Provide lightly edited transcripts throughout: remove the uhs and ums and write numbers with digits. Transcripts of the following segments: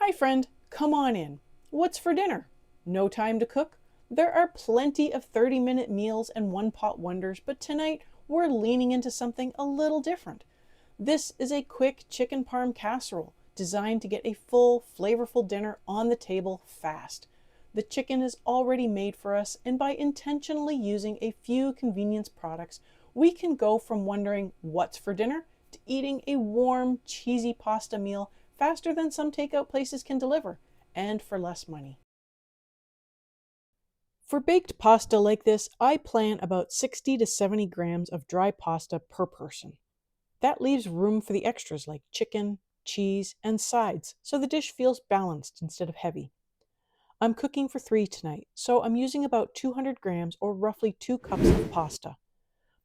Hi friend, come on in. What's for dinner? No time to cook? There are plenty of 30-minute meals and one-pot wonders, but tonight we're leaning into something a little different. This is a quick chicken parm casserole designed to get a full, flavorful dinner on the table fast. The chicken is already made for us, and by intentionally using a few convenience products, we can go from wondering what's for dinner to eating a warm, cheesy pasta meal faster than some takeout places can deliver, and for less money. For baked pasta like this, I plan about 60 to 70 grams of dry pasta per person. That leaves room for the extras like chicken, cheese, and sides, so the dish feels balanced instead of heavy. I'm cooking for 3 tonight, so I'm using about 200 grams or roughly 2 cups of pasta.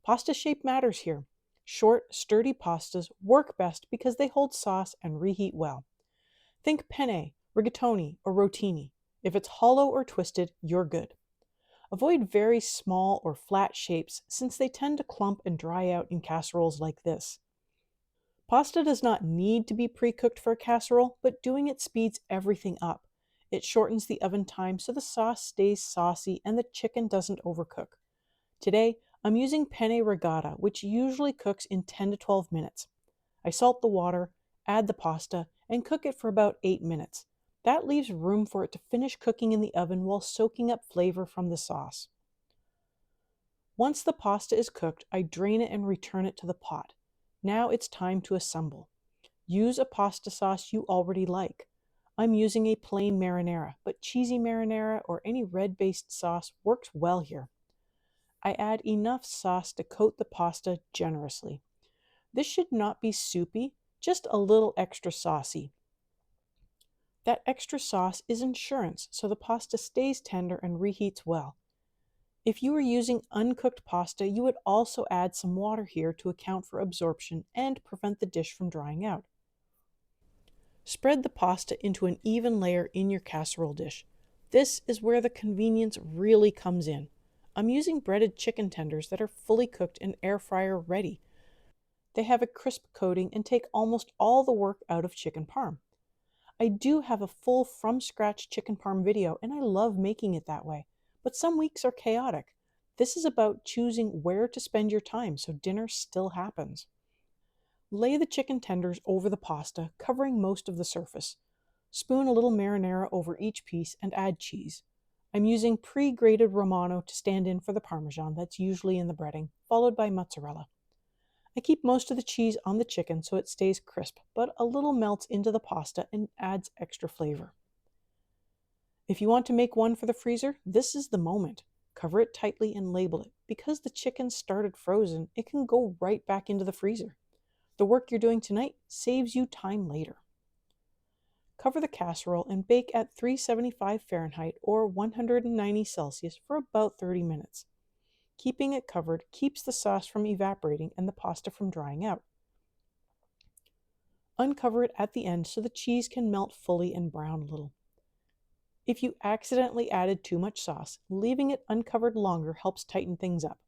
Pasta shape matters here. Short, sturdy pastas work best because they hold sauce and reheat well. Think penne, rigatoni, or rotini. If it's hollow or twisted, you're good. Avoid very small or flat shapes since they tend to clump and dry out in casseroles like this. Pasta does not need to be pre-cooked for a casserole, but doing it speeds everything up. It shortens the oven time so the sauce stays saucy and the chicken doesn't overcook. Today, I'm using penne rigata, which usually cooks in 10 to 12 minutes. I salt the water, add the pasta, and cook it for about 8 minutes. That leaves room for it to finish cooking in the oven while soaking up flavor from the sauce. Once the pasta is cooked, I drain it and return it to the pot. Now it's time to assemble. Use a pasta sauce you already like. I'm using a plain marinara, but cheesy marinara or any red-based sauce works well here. I add enough sauce to coat the pasta generously. This should not be soupy, just a little extra saucy. That extra sauce is insurance, so the pasta stays tender and reheats well. If you were using uncooked pasta, you would also add some water here to account for absorption and prevent the dish from drying out. Spread the pasta into an even layer in your casserole dish. This is where the convenience really comes in. I'm using breaded chicken tenders that are fully cooked and air fryer ready. They have a crisp coating and take almost all the work out of chicken parm. I do have a full from scratch chicken parm video and I love making it that way, but some weeks are chaotic. This is about choosing where to spend your time so dinner still happens. Lay the chicken tenders over the pasta, covering most of the surface. Spoon a little marinara over each piece and add cheese. I'm using pre-grated Romano to stand in for the Parmesan that's usually in the breading, followed by mozzarella. I keep most of the cheese on the chicken so it stays crisp, but a little melts into the pasta and adds extra flavor. If you want to make one for the freezer, this is the moment. Cover it tightly and label it. Because the chicken started frozen, it can go right back into the freezer. The work you're doing tonight saves you time later. Cover the casserole and bake at 375 Fahrenheit or 190 Celsius for about 30 minutes. Keeping it covered keeps the sauce from evaporating and the pasta from drying out. Uncover it at the end so the cheese can melt fully and brown a little. If you accidentally added too much sauce, leaving it uncovered longer helps tighten things up.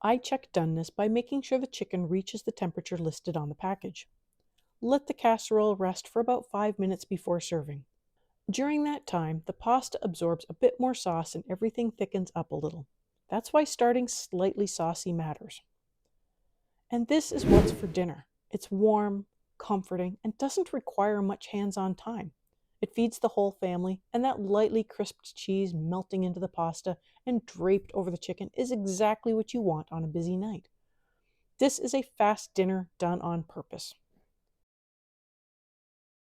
I check doneness by making sure the chicken reaches the temperature listed on the package. Let the casserole rest for about 5 minutes before serving. During that time, the pasta absorbs a bit more sauce and everything thickens up a little. That's why starting slightly saucy matters. And this is what's for dinner. It's warm, comforting, and doesn't require much hands-on time. It feeds the whole family, and that lightly crisped cheese melting into the pasta and draped over the chicken is exactly what you want on a busy night. This is a fast dinner done on purpose.